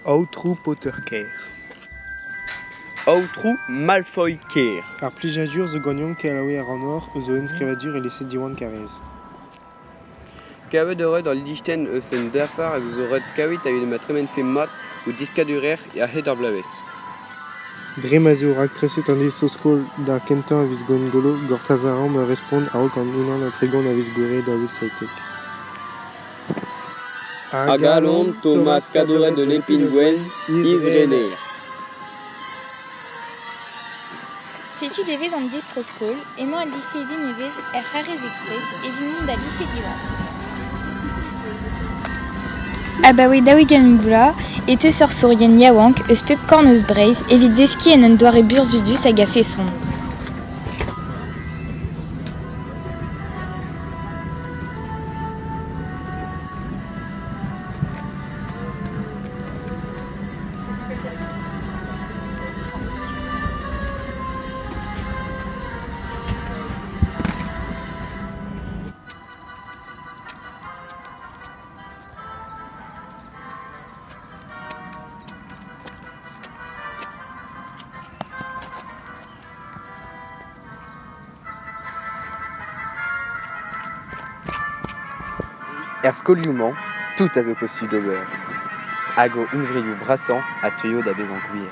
Outro Pottercare. Outro Malfoy Care. Ar plijadur zo gagnon kalaoué ar anor zo enskrivadur e lese diwan karez. Kavet eur dans l'Ichten sen dafar et vous aurez kawit avec ma tremen fait mat ou discadurer et a het ar blavez. Dre maze o rak treset an diso skol da kentañ a viz golo gortazaran me respond a ok an unan a tregon a viz gore da vil saitek. Agalon Thomas Cadoret de l'Empingwen, Isrener. Setu devez an distro skol, emañ al lycée dinevez Harris Express e vimont da lycée diwan. Ah bah oui, daoui gant boula, et te sor sourien yaouank, eus pep korn eus breiz, evit deski en un doare burzudus hag a feson. Er skolioù-mañ, tout a zo postu d'ober. Hag o unvrioù brasañ a teuio da bezañ gwir.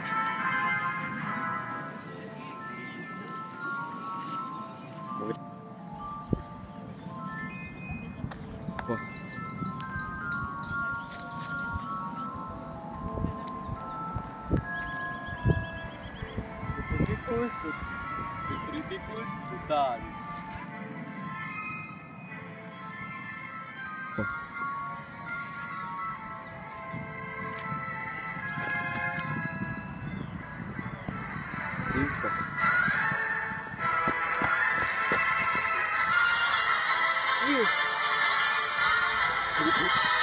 Yes.